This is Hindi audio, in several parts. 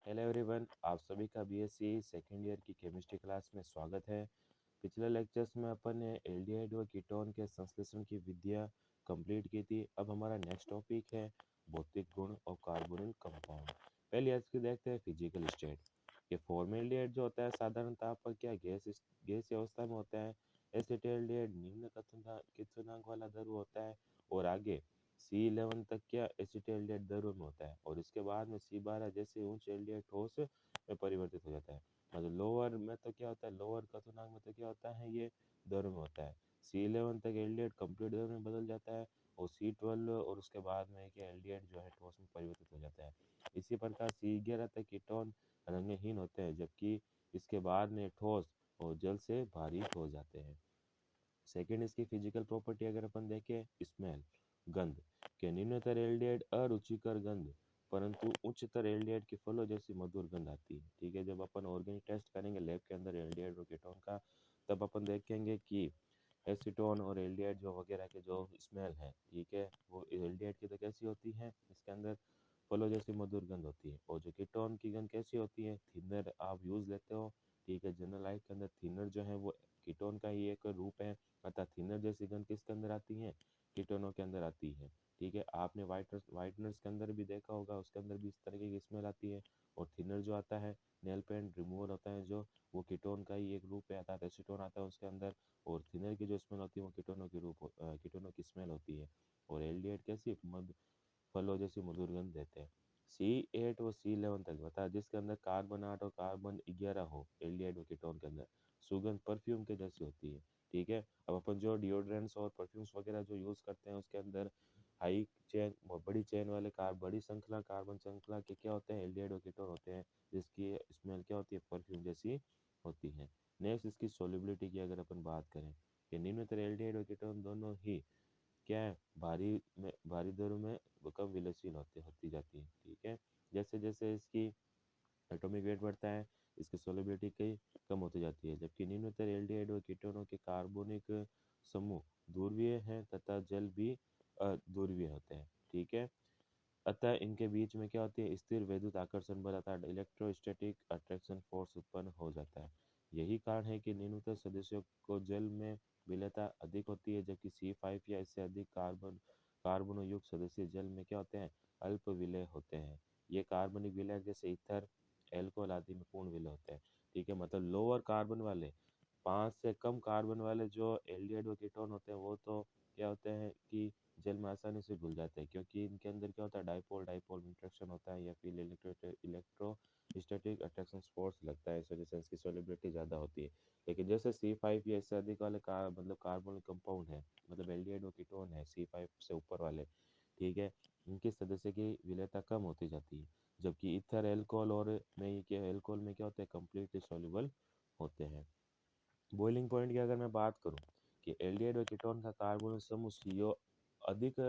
हेलो एवरीवन, आप सभी का बीएससी सेकेंड ईयर की केमिस्ट्री क्लास में स्वागत है। पिछले लेक्चर्स में अपन ने एल्डिहाइड व कीटोन के संश्लेषण की विधियाँ कंप्लीट की थी। अब हमारा नेक्स्ट टॉपिक है भौतिक गुण और कार्बोनिल कंपाउंड। पहले इसकी देखते हैं फिजिकल स्टेट। ये फॉर्मेल्डिहाइड जो होता है साधारणतः पर क्या गैस अवस्था में होता है। एसिटाल्डिहाइड निम्न क्वथनांक वाला द्रव होता है और आगे C11 तक क्या एसिटाल्डिहाइड द्रव में होता है और इसके बाद में C12 जैसे उच्च एल्डिहाइड ठोस में परिवर्तित हो जाता है। मतलब लोअर में तो क्या होता है, लोअर क्वथनांक में तो क्या होता है, ये द्रव में होता है। C11 तक एल्डिहाइड कंप्लीट द्रव में बदल जाता है और C12 और उसके बाद में क्या एल्डिहाइड जो है ठोस में परिवर्तित हो जाता है। इसी प्रकार C11 तक कीटोन रंगहीन होते हैं जबकि इसके बाद में ठोस और जल से भारी हो जाते हैं। सेकेंड इसकी फिजिकल प्रॉपर्टी अगर अपन देखें, स्मेल गंध के निम्नतर एल्डिहाइड अरुचिकर गंध परंतु उच्चतर एल्डिहाइड की फलों जैसी मधुर गंध आती है। ठीक है, जब अपन ऑर्गेनिक टेस्ट करेंगे लैब के अंदर एल्डिहाइड और कीटोन का, तब अपन देखेंगे कि एसीटोन और एल्डिहाइड जो वगैरह के जो स्मेल है, ठीक है, वो एल्डिहाइड की तो कैसी होती है, इसके अंदर फलों जैसी मधुर गंध होती है। और जो कीटोन की गंध कैसी होती है, थिनर आप यूज लेते हो, ठीक है, जनरल लाइफ के अंदर थिनर जो है वो कीटोन का ही एक रूप है। अतः थिनर जैसी गंध किसके अंदर आती है, कीटोनों के अंदर आती है। ठीक है, आपने वाइटनर्स के अंदर भी देखा होगा, उसके अंदर भी इस तरीके की स्मेल आती है। और थिनर जो आता है, नेल पेंट रिमूवर होता है जो, वो कीटोन का ही एक रूप है, अर्थात एसीटोन आता है उसके अंदर। और थिनर की जो स्मेल होती है वो कीटोनों की स्मेल होती है। और एल्डिहाइड कैसी मध फलों जैसी मधुर गंध देते हैं। C8 और C11 तक बता, जिसके अंदर कार्बन 8 और कार्बन 11 हो एल्डिहाइड और कीटोन के अंदर, सुगंध परफ्यूम के जैसी होती है। ठीक है, अब अपन जो डिओड्रेंट्स और परफ्यूम्स वगैरह जो यूज़ करते हैं उसके अंदर हाई चेन, बड़ी चेन वाले बड़ी श्रृंखला कार्बन श्रृंखला के क्या होते हैं, एल्डिहाइड और कीटोन होते हैं, जिसकी स्मेल क्या होती है, परफ्यूम जैसी होती है। नेक्स्ट इसकी सोलिबिलिटी की अगर अपन बात करें कि निम्नतर एल्डिहाइड और कीटोन दोनों ही क्या है, भारी दरों में कम विलयशील होती जाती है। ठीक है, जैसे जैसे इसकी एटॉमिक वेट बढ़ता है, इसकी सोलिबिलिटी कई कम होती जाती है। जबकि निम्नतर एल्डिहाइड और कीटोनों के कार्बोनिक समूह ध्रुवीय हैं तथा जल भी अध्रुवीय होते हैं। ठीक है, अतः इनके बीच में क्या होती है, स्थिर वैद्युत आकर्षण बल अर्थात इलेक्ट्रोस्टैटिक अट्रैक्शन फोर्स उत्पन्न हो जाता है। यही कारण है कि निम्नतर सदस्यों को जल में विलेयता अधिक होती है, जबकि C5 या इससे अधिक कार्बनों युक्त सदस्य जल में क्या होते हैं, अल्प विलेय होते हैं। ये कार्बनिक विलय जैसे ईथर, एल्कोहल आदि में पूर्ण विलेय होते हैं। ठीक है, मतलब लोअर कार्बन वाले, 5 से कम कार्बन वाले जो एल्डिहाइड और कीटोन होते हैं वो तो क्या होते हैं कि जल में आसानी से घुल जाते हैं, क्योंकि इनके अंदर क्या होता है, डाइपोल डाइपोल इंटरेक्शन होता है या फिर इलेक्ट्रोस्टैटिक अट्रैक्शन फोर्स लगता है, इस वजह से इसकी सोलिबिलिटी ज़्यादा होती है। लेकिन जैसे C5 या इससे अधिक वाले मतलब कार्बन कंपाउंड है, मतलब एल्डिहाइड और कीटोन है C5 से ऊपर वाले, ठीक है, इनके सदस्य की विलेयता कम होती जाती है। जबकि ईथर, एल्कोहल और एल्कोहल में क्या होता है, कम्प्लीटली सॉल्युबल होते हैं। बॉइलिंग पॉइंट की अगर मैं बात करूं कि एल्डिहाइड और कीटोन का कार्बन समूह CO अधिक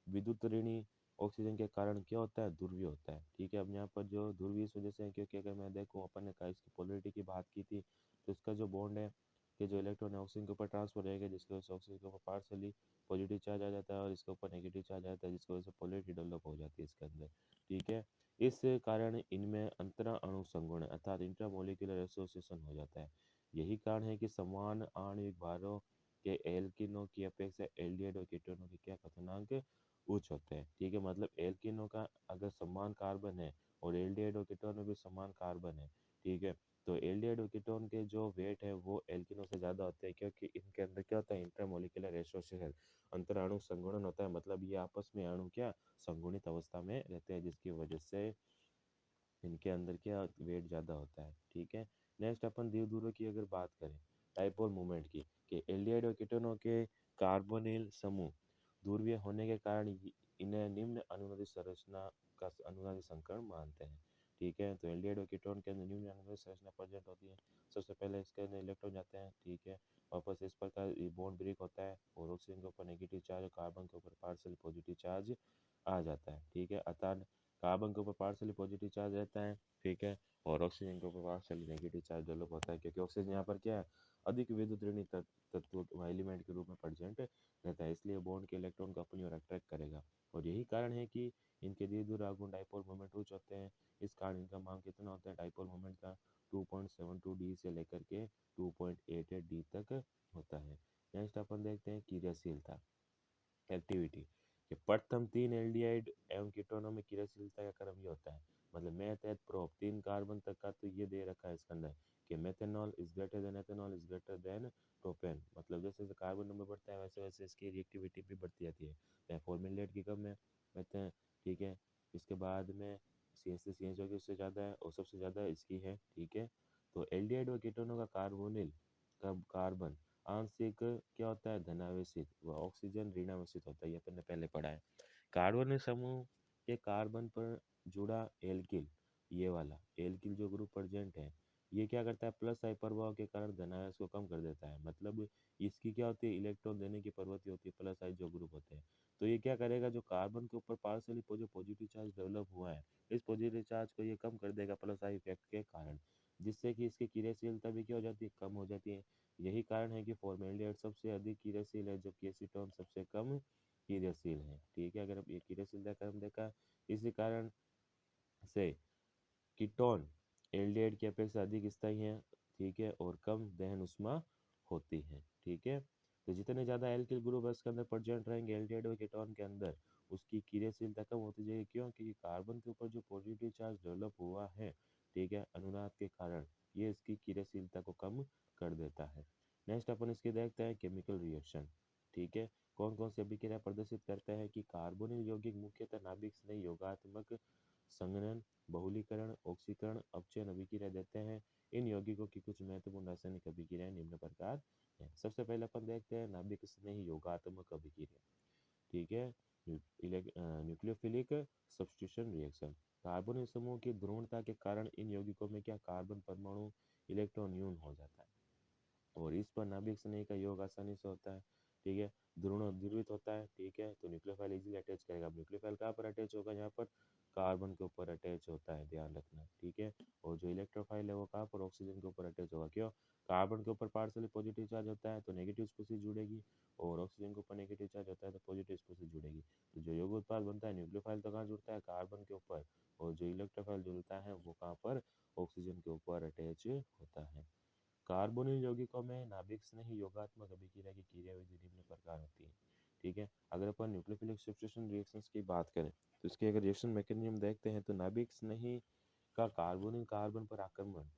विद्युत ऋणी ऑक्सीजन के कारण क्या होता है, ध्रुवीय होता है। ठीक है, अब यहाँ पर जो ध्रुवीय इस वजह से है क्योंकि अगर मैं देखूं, अपन ने कहा इसकी पोलरिटी की बात की थी, तो इसका जो बॉन्ड है कि जो इलेक्ट्रॉन है ऑक्सीजन के ऊपर ट्रांसफर रहेगा, जिसकी वजह से ऑक्सीजन के ऊपर पार्सली पॉजिटिव चार्ज आ जाता है और इसके ऊपर नेगेटिव चार्ज आ जाता है, जिसकी वजह से पोलरिटी डेवलप हो जाती है इसके अंदर। ठीक है, इस कारण इनमें अंतरा अणु संगुण अर्थात इंट्रामोलिकुलर एसोसिएशन हो जाता है। यही कारण है कि समान आणविक भारों के एल्किनों की अपेक्षा एल्डिहाइड और कीटोनों के क्या क्वथनांक उच्च होते हैं। ठीक है, मतलब एल्किनों का अगर समान कार्बन है और एल्डिहाइड और कीटोन में भी समान कार्बन है, ठीक है, तो एल्डिहाइड और कीटोन के जो वेट है वो एल्किनों से ज़्यादा होते हैं, क्योंकि इनके अंदर क्या होता है, इंटरमोलिकुलर एसोसिएशन, अंतराणु संगुणन होता है। मतलब ये आपस में अणु क्या संगुणित अवस्था में रहते हैं, जिसकी वजह से इनके अंदर क्या वेट ज़्यादा होता है। ठीक है, नेक्स्ट अपन द्विध्रुव की अगर बात करें, डाइपोल मूवमेंट की, कि एल्डिहाइड और कीटोनों के कार्बोनिल समूह ध्रुवीय होने के कारण इन्हें निम्न अनुनादी संरचना का अनुनादी संकरण मानते हैं। ठीक है, तो एल्डिहाइड और कीटोन के अंदर निम्न अनुनादी संरचना प्रेजेंट होती है। सबसे पहले इसके अंदर इलेक्ट्रॉन जाते हैं, ठीक है, वापस इस प्रकार बॉन्ड ब्रेक होता है और ऑक्सीजन के ऊपर नेगेटिव चार्ज और कार्बन के ऊपर पार्शियल पॉजिटिव चार्ज आ जाता है। ठीक है, अतः कार्बन के ऊपर पार्शियली पॉजिटिव चार्ज रहता है, ठीक है, और ऑक्सीजन के ऊपर पार्शियली नेगेटिव चार्ज डेवलप होता है, क्योंकि ऑक्सीजन यहाँ पर क्या है, अधिक विद्युत ऋणात्मक तत्व एलिमेंट के रूप में प्रेजेंट रहता है, इसलिए बॉन्ड के इलेक्ट्रॉन को अपनी ओर अट्रैक्ट करेगा। और यही कारण है कि इनके धीरे धीरे आगुन डाइपोल मोमेंट उच्च होते हैं। इस कारण इनका मान कितना होता है डाइपोल मोमेंट का, 2.72 डी से लेकर के 2.88 डी तक होता है। नेक्स्ट अपन देखते हैं क्रियाशीलता, एक्टिविटी, कि प्रथम 3 एल्डिहाइड एवं कीटोनों में क्रियाशीलता का क्रम ये होता है, मतलब मैं तहत प्रोप 3 कार्बन तक का तो ये दे रखा है इसके अंदर कि methanol is greater than ethanol is greater than propane, मतलब जैसे जैसे कार्बन नंबर बढ़ता है वैसे वैसे इसकी रिएक्टिविटी भी बढ़ती जाती है। चाहे फॉर्मेल्डिहाइड की कम है मेथेन, ठीक है, इसके बाद में सी एच सी एच जो कि उससे ज़्यादा है और सबसे ज़्यादा इसकी है, ठीक है। तो एल्डिहाइड व कीटोनों का कार्बोनिल का कार्बन आंशिक क्या होता है धनावेशित व ऑक्सीजन ऋणावेशित होता है, ये अपन ने पहले पढ़ा है। कार्बन समूह के कार्बन पर जुड़ा एल्किल, ये वाला एल्किल जो ग्रुप प्रेजेंट है, ये क्या करता है प्लस आई प्रभाव के कारण धनावेश को कम कर देता है, मतलब इसकी क्या होती है इलेक्ट्रॉन देने की प्रवृत्ति होती है प्लस आई जो ग्रुप होते हैं। तो ये क्या करेगा जो कार्बन के ऊपर पार्शियली जो पॉजिटिव चार्ज डेवलप हुआ है, इस पॉजिटिव चार्ज को ये कम कर देगा प्लस आई इफेक्ट के कारण, जिससे कि इसकी क्रियाशीलता भी क्या हो जाती है कम हो जाती है। यही कारण है कि फॉर्मेल्डिहाइड सबसे अधिक क्रियाशील है जबकि एसीटोन सबसे कम क्रियाशील है, ठीक है। अगर अब ये क्रियाशीलता का हम देखा, इसी कारण से कीटोन एल्डिहाइड की अपेक्षा अधिक स्थायी है, ठीक है, और कम दहन उष्मा होती है, ठीक है। तो जितने ज़्यादा एल्किल ग्रुप इसके अंदर प्रेजेंट रहेंगे एल्डिहाइड और कीटोन के अंदर, उसकी क्रियाशीलता कम होती जाएगी, क्यों, क्योंकि कार्बन के ऊपर जो पॉजिटिव चार्ज डेवलप हुआ है, ठीक है, अनुनाद के कारण ये इसकी क्रियाशीलता को कम कर देता है। नेक्स्ट अपन इसके देखते हैं केमिकल रिएक्शन, ठीक है। कौन कौन सी अभिक्रिया प्रदर्शित करता है कि कार्बोनिल यौगिक मुख्यतः नाभिक स्नेही योगात्मक संघनन, बहुलीकरण, ऑक्सीकरण, अपचयन अभिक्रिया देते हैं। इन यौगिकों की कुछ महत्वपूर्ण रासायनिक अभिक्रियाएं निम्न प्रकार हैं। सबसे पहले अपन देखते हैं नाभिक स्नेही योगात्मक अभिक्रिया, ठीक है। न्यूक्लियोफिलिक सब्स्टिट्यूशन रिएक्शन, कार्बोनिल समूह की ध्रुवणता के कारण इन यौगिकों में क्या कार्बन परमाणु इलेक्ट्रॉन न्यून हो जाता है और इस पर नाभिक स्नेही का योग आसानी से होता है, ठीक है। ध्रुवण ध्रुवित होता है, ठीक है, तो न्यूक्लियोफाइल इजीली अटैच करेगा। न्यूक्लियोफाइल कहाँ पर अटैच होगा, यहाँ पर कार्बन के ऊपर अटैच होता है, ध्यान रखना, ठीक है। और जो इलेक्ट्रोफाइल है वो कहाँ पर ऑक्सीजन के ऊपर अटैच होगा, क्यों, कार्बन के ऊपर पार्शियली पॉजिटिव चार्ज होता है तो नेगेटिव स्पीशीज जुड़ेगी, और ऑक्सीजन के ऊपर नेगेटिव चार्ज होता है तो पॉजिटिव स्पीशीज जुड़ेगी। तो जो यौगिक उत्पाद बनता है न्यूक्लियोफाइल तो कहाँ जुड़ता है कार्बन के ऊपर, और जो इलेक्ट्रोफाइल जुड़ता है वो कहाँ पर ऑक्सीजन के ऊपर अटैच होता है। कार्बोनिल यौगिकों में नाभिक स्नेही योगात्मक अभिक्रिया की क्रियाविधि निम्न प्रकार होती है, ठीक है। अगर अपन न्यूक्लियोफिलिक सब्स्टिट्यूशन रिएक्शंस की बात करें तो इसके अगर रिएक्शन मैकेनिज्म देखते हैं तो नाभिक स्नेही का कार्बोनिल कार्बन पर आक्रमण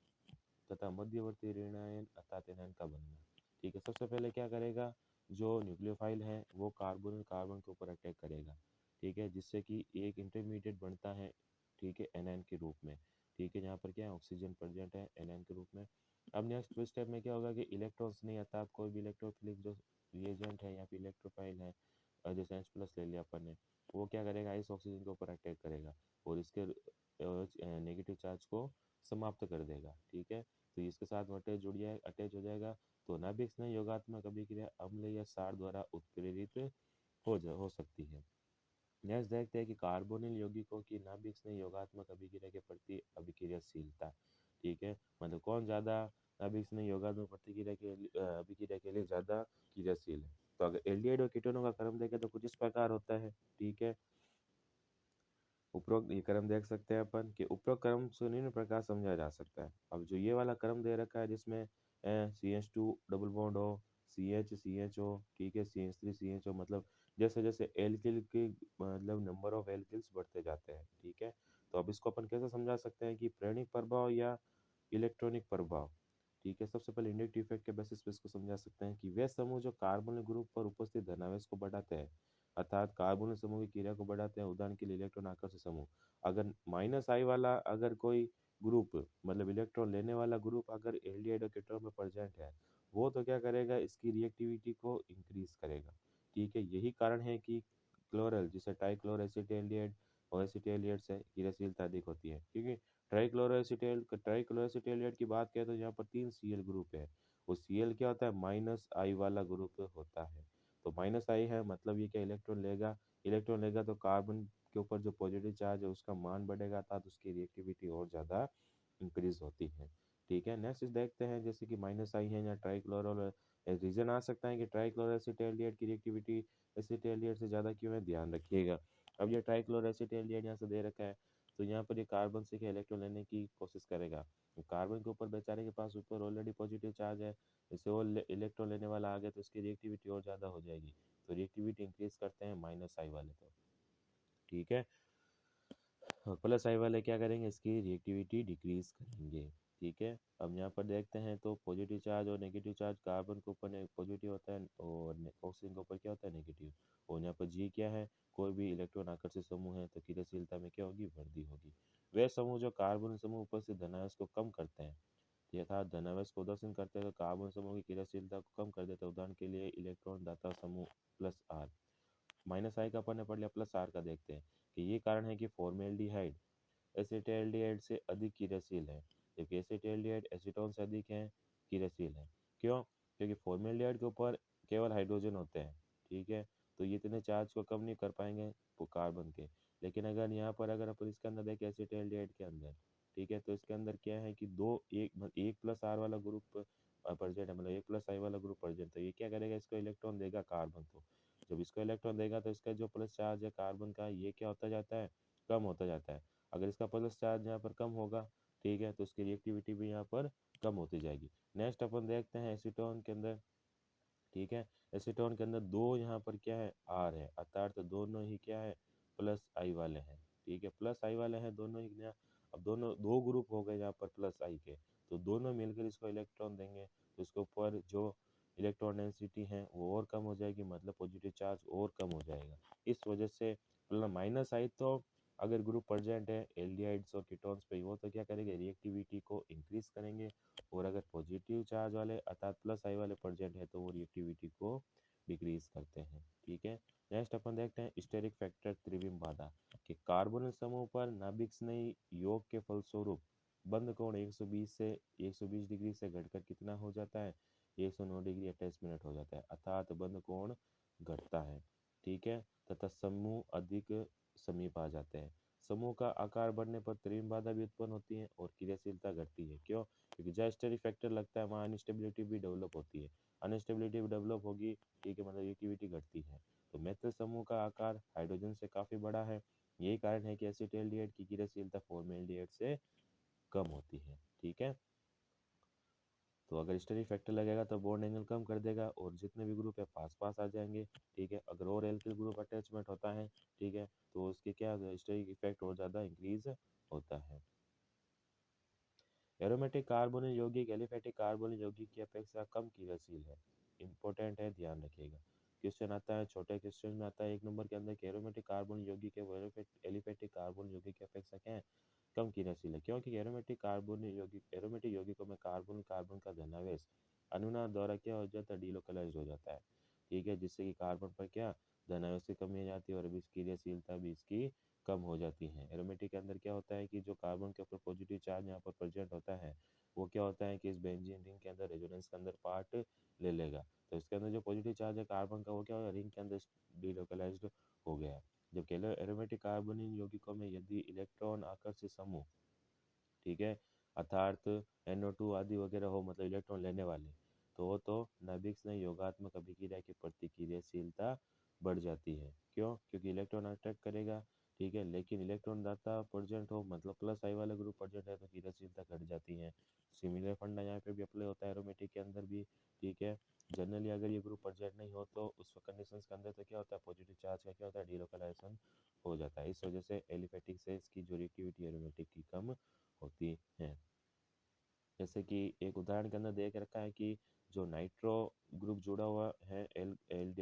तथा मध्यवर्ती ऋणायन अर्थात एनायन का बनना, ठीक है। सबसे पहले क्या करेगा, जो न्यूक्लियोफाइल है वो कार्बोनिल कार्बन के ऊपर अटैक करेगा, ठीक है, जिससे कि एक इंटरमीडिएट बनता है, ठीक है, एनायन के रूप में, ठीक है। यहाँ पर क्या है ऑक्सीजन प्रेजेंट है एनायन के रूप में। अब नेक्स्ट स्टेप में क्या होगा कि इलेक्ट्रॉन्स नहीं अर्थात कोई भी इलेक्ट्रोफिलिक जो रिएजेंट है या फिर इलेक्ट्रोफाइल है, जैसे H प्लस ले लिया अपन ने, वो क्या करेगा इस ऑक्सीजन के ऊपर अटैक करेगा और इसके नेगेटिव चार्ज को समाप्त कर देगा, ठीक है। तो इसके साथ अटैच हो जाएगा, तो नाभिक स्नेही योगात्मक अभिक्रिया अम्ल या क्षार द्वारा उत्प्रेरित हो सकती है। नेक्स्ट देखते हैं कि कार्बोनिल यौगिकों की नाभिक स्नेही योगात्मक अभिक्रिया के प्रति अभिक्रियाशीलता, ठीक है, मतलब कौन ज़्यादा नाभिक स्नेही योगात्मक अभिक्रिया के लिए ज़्यादा क्रियाशील है। तो अगर एल्डिहाइड और कीटोनों का क्रम देखें तो कुछ इस प्रकार होता है, ठीक है। उपरोक्त ये क्रम देख सकते हैं अपन कि उपरोक्त क्रम से निम्न प्रकार समझा जा सकता है। अब जो ये वाला क्रम दे रखा है जिसमें CH2 डबल बॉन्ड हो, CH हो, ठीक है, CH3 CH हो, मतलब जैसे जैसे एल्किल की मतलब नंबर ऑफ एल्किल्स बढ़ते जाते हैं, ठीक है। तो अब इसको अपन कैसे समझा सकते हैं कि प्रेरणिक प्रभाव या इलेक्ट्रॉनिक प्रभाव, ठीक है। सबसे पहले इंडक्टिव इफेक्ट के बेसिस पे इसको समझा सकते हैं कि वे समूह जो कार्बोनिल ग्रुप पर उपस्थित धनावेश को बढ़ाते हैं अर्थात कार्बोनिल समूह की क्रिया को बढ़ाते हैं, उदाहरण के लिए इलेक्ट्रॉन आकर्षक समूह। अगर माइनस आई वाला अगर कोई ग्रुप मतलब इलेक्ट्रॉन लेने वाला ग्रुप अगर एल्डिहाइड और कीटोन में प्रेजेंट है, वो तो क्या करेगा इसकी रिएक्टिविटी को इंक्रीज करेगा, ठीक है। यही कारण है कि क्लोरल जिसे ट्राइक्लोरोएसिटेल्डिहाइड और एसिटेल्डिहाइड से क्रियाशीलता अधिक होती है, क्योंकि ट्राइक्लोरोएसिटेल्डिहाइड की बात करें तो यहाँ पर 3 सीएल ग्रुप है, वो सीएल क्या होता है माइनस आई वाला ग्रुप होता है। तो माइनस आई है मतलब ये क्या इलेक्ट्रॉन लेगा तो कार्बन के ऊपर जो पॉजिटिव चार्ज है उसका मान बढ़ेगा अर्थात उसकी रिएक्टिविटी और ज़्यादा इंक्रीज होती है। ठीक है, नेक्स्ट देखते हैं जैसे कि माइनस आई है या ट्राइक्लोरल रीजन आ सकता है कि ट्राइक्लोरोएसिटेल्डिहाइड की रिएक्टिविटी एसिटेल्डिहाइड से ज़्यादा क्यों है, ध्यान रखिएगा। अब ये ट्राइक्लोरोएसिटेल्डिहाइड यहाँ से दे रखा है, तो यहाँ पर ये कार्बन से इलेक्ट्रॉन लेने की कोशिश करेगा। कार्बन के ऊपर बेचारे के पास ऊपर ऑलरेडी पॉजिटिव चार्ज है, जैसे वो इलेक्ट्रॉन लेने वाला आ गया तो उसकी रिएक्टिविटी और ज़्यादा हो जाएगी। तो रिएक्टिविटी इंक्रीज करते हैं माइनस आई वाले तो। ठीक है, और प्लस आई वाले क्या करेंगे, इसकी रिएक्टिविटी डिक्रीज करेंगे। ठीक है, अब यहाँ पर देखते हैं तो पॉजिटिव चार्ज और नेगेटिव चार्ज, कार्बन के ऊपर पॉजिटिव होता है और ऑक्सीजन के ऊपर क्या होता है, नेगेटिव। और यहाँ पर जी क्या है, कोई भी इलेक्ट्रॉन आकर्षित समूह है तो क्रियाशीलता में क्या होगी, वृद्धि होगी। वे समूह जो कार्बन समूह ऊपर से धनायस को कम करते हैं यथा धनावेश को प्रदर्शन करते हैं तो कार्बन समूह की क्रियाशीलता को कम कर देते हैं। उदाहरण के लिए इलेक्ट्रॉन दाता समूह प्लस आर। माइनस आई का अपन ने पढ़ लिया, प्लस आर का देखते हैं कि ये कारण है कि फॉर्मेल्डिहाइड एसिटाल्डिहाइड से अधिक क्रियाशील है, जबकि एसिटाल्डिहाइड एसीटोन से अधिक है क्रियाशील है। क्यों? क्योंकि फॉर्मेल्डिहाइड के ऊपर केवल हाइड्रोजन होते हैं। ठीक है, तो ये इतने चार्ज को कम नहीं कर पाएंगे कार्बन के। लेकिन अगर यहाँ पर अगर अपन इसके अंदर देखें एसिटाल्डिहाइड के अंदर, ठीक है, तो इसके अंदर क्या है कि एक प्लस आर वाला ग्रुप प्रेजेंट है, मतलब एक प्लस आई वाला ग्रुप प्रेजेंट। तो ये क्या करेगा, इसको इलेक्ट्रॉन देगा कार्बन को। जब इसको इलेक्ट्रॉन देगा तो इसका जो प्लस चार्ज है कार्बन का, ये क्या होता जाता है, कम होता जाता है। अगर इसका प्लस चार्ज यहाँ पर कम होगा, ठीक है, तो इसकी रिएक्टिविटी भी यहाँ पर कम होती जाएगी। नेक्स्ट अपन देखते हैं एसीटोन के अंदर। ठीक है, एसीटोन के अंदर दो यहाँ पर क्या है, आर है, अर्थात तो दोनों ही क्या है, प्लस आई वाले हैं। ठीक है, प्लस आई वाले हैं दोनों ही नया। अब दोनों दो ग्रुप हो गए यहाँ पर प्लस आई के, तो दोनों मिलकर इसको इलेक्ट्रॉन देंगे तो इसके ऊपर जो इलेक्ट्रॉन डेंसिटी है वो और कम हो जाएगी, मतलब पॉजिटिव चार्ज और कम हो जाएगा। इस वजह से मतलब माइनस आई तो अगर ग्रुप प्रेजेंट है एल्डिहाइड्स और कीटोन्स पे, वो तो क्या करेंगे, रिएक्टिविटी को इंक्रीज करेंगे। और अगर पॉजिटिव चार्ज वाले अर्थात प्लस आई वाले प्रेजेंट है तो वो रिएक्टिविटी को डिक्रीज करते हैं। ठीक है, नेक्स्ट अपन देखते हैं स्टेरिक फैक्टर त्रिविम बाधा कि कार्बोनिल समूह पर नाभिक स्नेही योग के फलस्वरूप बंद कोण 120 डिग्री से घटकर कितना हो जाता है, 109 डिग्री 28 मिनट हो जाता है, अर्थात बंद कोण घटता है। ठीक है, तथा समूह अधिक समीप आ जाते हैं। समूह का आकार बढ़ने पर त्रिविम बाधा भी उत्पन्न होती है और क्रियाशीलता घटती है। क्यों? क्योंकि जहाँ स्टेरिक फैक्टर लगता है वहाँ अनस्टेबिलिटी भी डेवलप होती है। अनस्टेबिलिटी भी डेवलप होगी, ठीक है, मतलब रिएक्टिविटी घटती है। तो मित्र समूह का आकार हाइड्रोजन से काफी बड़ा है, यही कारण है कि एसिटाल्डिहाइड की क्रियाशीलता फॉर्मेल्डिहाइड से कम होती है। ठीक है, तो अगर स्टेरिक फैक्टर लगेगा तो बॉन्ड एंगल कम कर देगा और जितने भी ग्रुप है पास पास आ जाएंगे। ठीक है, अगर और एल्किल ग्रुप अटैचमेंट होता है, ठीक है, तो उसके क्या स्टेरिक इफेक्ट और ज़्यादा इंक्रीज होता है। एरोमेटिक कार्बोनिल यौगिक एलिफेटिक कार्बोनिल यौगिक की अपेक्षा कम क्रियाशील है। इंपॉर्टेंट है, ध्यान रखिएगा। क्वेश्चन आता है, छोटे क्वेश्चन में आता है 1 नंबर के अंदर कि एरोमेटिक कार्बोनिल यौगिक है वो एलिफेटिक कार्बोनिल यौगिक की अपेक्षा क्या है, कम क्रियाशील है। क्योंकि एरोमेटिक यौगिकों में कार्बन कार्बन का धनावेश अनुनाद द्वारा क्या हो जाता है, डिलोकलाइज्ड हो जाता है। ठीक है, जिससे कि कार्बन पर क्या धनावेश की कमी हो जाती है और अभी क्रियाशीलता भी इसकी कम हो जाती है। एरोमेटिक के अंदर क्या होता है कि जो कार्बन के ऊपर पॉजिटिव चार्ज यहाँ पर प्रेजेंट होता है, वो क्या होता है कि इस बेंजीन रिंग के अंदर रेजोनेंस के अंदर पार्ट ले लेगा। तो इसके अंदर जो पॉजिटिव चार्ज है कार्बन का, वो क्या होगा, रिंग के अंदर डिलोकलाइज्ड हो गया। जबकि एरोमेटिक कार्बोनिल यौगिकों में यदि इलेक्ट्रॉन आकर्षित समूह, ठीक है, अर्थात NO2 आदि वगैरह हो, मतलब इलेक्ट्रॉन लेने वाले, तो नाभिक में योगात्मक अभिक्रिया की प्रतिक्रियाशीलता बढ़ जाती है। क्यों? क्योंकि इलेक्ट्रॉन अट्रैक्ट करेगा। ठीक है, लेकिन इलेक्ट्रॉन दाता प्रेजेंट हो, मतलब प्लस आई वाला ग्रुप प्रेजेंट है तो क्रियाशीलता घट जाती है। सिमिलर फंडा यहाँ पे भी अप्लाई होता है एरोमेटिक के अंदर भी। ठीक है, जनरली अगर ये ग्रुप प्रेजेंट नहीं हो तो उस कंडीशंस के अंदर तो क्या होता है, पॉजिटिव चार्ज का क्या होता है, डीलोकलाइजेशन हो जाता है। इस वजह से एलिफेटिक से इसकी जो रिएक्टिविटी एरोमेटिक की कम होती है। जैसे कि एक उदाहरण के अंदर देख रखा है कि जो नाइट्रो ग्रुप जुड़ा हुआ है एल एल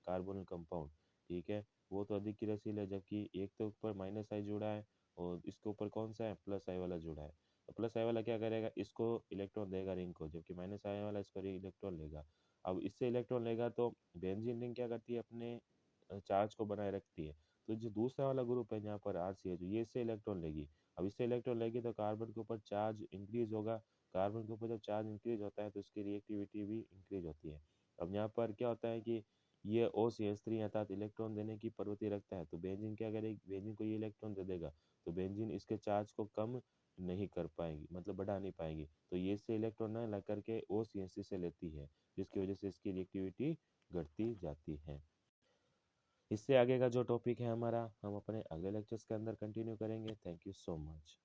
कार्बोनिल कंपाउंड, ठीक है, वो तो अधिक क्रियाशील है, जबकि एक तो ऊपर माइनस आई जुड़ा है और इसके ऊपर कौन सा है, प्लस आई वाला जुड़ा है। तो प्लस आई वाला क्या करेगा, इसको इलेक्ट्रॉन देगा रिंग को, जबकि माइनस आई वाला इसको इलेक्ट्रॉन लेगा। अब इससे इलेक्ट्रॉन लेगा तो बेंजीन रिंग क्या करती है, अपने चार्ज को बनाए रखती है। तो जो दूसरा वाला ग्रुप है यहाँ पर RCH, जो ये इससे इलेक्ट्रॉन लेगी। अब इससे इलेक्ट्रॉन लेगी तो कार्बन के ऊपर चार्ज इंक्रीज होगा। कार्बन के ऊपर जब चार्ज इंक्रीज होता है तो उसकी रिएक्टिविटी भी इंक्रीज होती है। अब यहाँ पर क्या होता है कि ये OCH3 अर्थात इलेक्ट्रॉन देने की प्रवृत्ति रखता है, तो बेंजीन क्या करेगी, बेंजीन को ये इलेक्ट्रॉन दे देगा, तो बेंजीन इसके चार्ज को कम नहीं कर पाएगी, मतलब बढ़ा नहीं पाएगी, तो ये से इलेक्ट्रॉन ना ला करके OCH3 से लेती है, जिसकी वजह से इसकी रिएक्टिविटी घटती जाती है। इससे आगे का जो टॉपिक है हमारा, हम अपने अगले लेक्चर्स के अंदर कंटिन्यू करेंगे। Thank you so much.